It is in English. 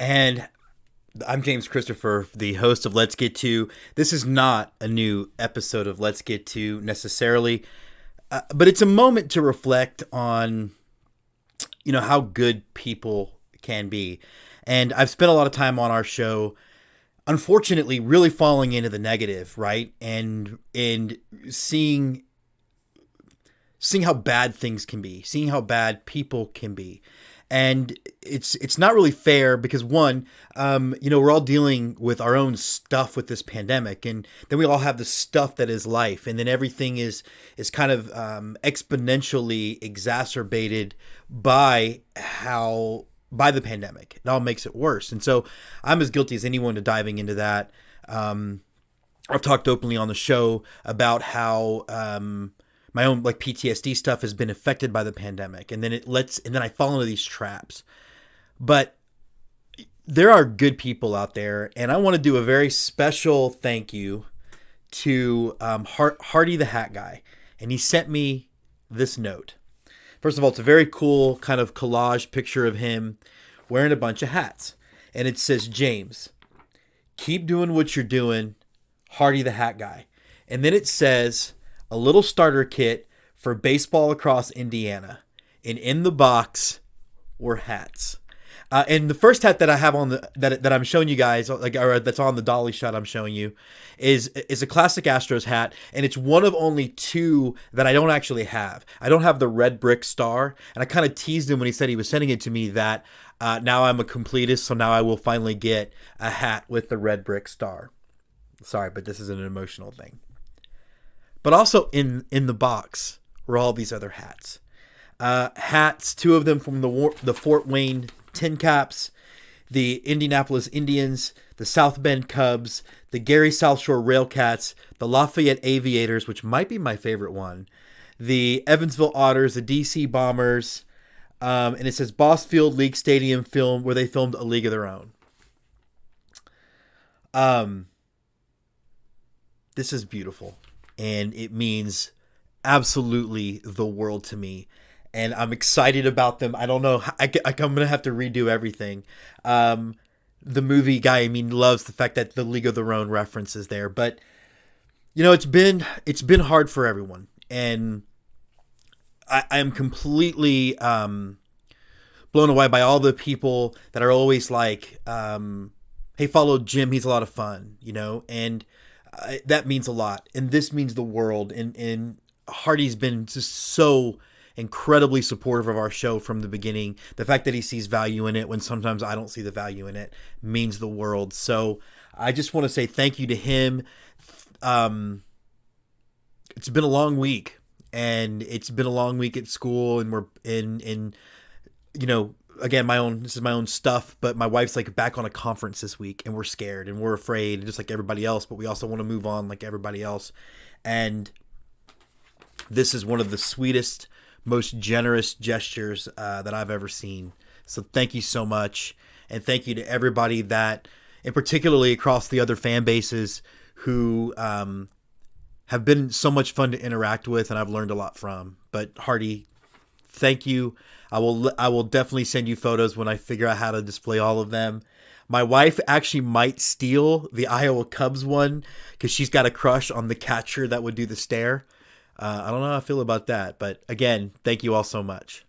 And I'm James Christopher, the host of Let's Get To. This is not a new episode of Let's Get To necessarily, but it's a moment to reflect on, how good people can be. And I've spent a lot of time on our show, unfortunately, really falling into the negative, right? And seeing how bad things can be, seeing how bad people can be. And it's not really fair because one, we're all dealing with our own stuff with this pandemic, and then we all have the stuff that is life, and then everything is kind of exponentially exacerbated by the pandemic. It all makes it worse, and so I'm as guilty as anyone to diving into that. I've talked openly on the show about how my own PTSD stuff has been affected by the pandemic, and then I fall into these traps. But there are good people out there, and I want to do a very special thank you to Hardy the Hat Guy, and he sent me this note. First of all, it's a very cool kind of collage picture of him wearing a bunch of hats, and it says, "James, keep doing what you're doing, Hardy the Hat Guy," and then it says, "A little starter kit for baseball across Indiana, and in the box were hats." And the first hat that I have on that I'm showing you guys, or that's on the dolly shot I'm showing you, is a classic Astros hat, and it's one of only two that I don't actually have. I don't have the red brick star, and I kind of teased him when he said he was sending it to me that now I'm a completist, so now I will finally get a hat with the red brick star. Sorry, but this is an emotional thing. But also in the box were all these other hats. Hats, two of them from the Fort Wayne Tin Caps, the Indianapolis Indians, the South Bend Cubs, the Gary South Shore Railcats, the Lafayette Aviators, which might be my favorite one, the Evansville Otters, the DC Bombers, and it says Boss Field League Stadium film where they filmed A League of Their Own. This is beautiful, and it means absolutely the world to me. And I'm excited about them. I don't know. I'm going to have to redo everything. The movie guy, loves the fact that the League of Their Own reference is there. But, it's been hard for everyone. And I am completely blown away by all the people that are always like, hey, follow Jim. He's a lot of fun, and that means a lot. And this means the world. And Hardy's been just so incredibly supportive of our show from the beginning. The fact that he sees value in it when sometimes I don't see the value in it means the world. So I just want to say thank you to him. It's been a long week, and it's been a long week at school, and we're in again, this is my own stuff, but my wife's back on a conference this week, and we're scared and we're afraid just like everybody else, but we also want to move on like everybody else. And this is one of the sweetest, most generous gestures that I've ever seen. So thank you so much. And thank you to everybody that, and particularly across the other fan bases who have been so much fun to interact with and I've learned a lot from. But Hardy, thank you. I will definitely send you photos when I figure out how to display all of them. My wife actually might steal the Iowa Cubs one because she's got a crush on the catcher that would do the stare. I don't know how I feel about that, but again, thank you all so much.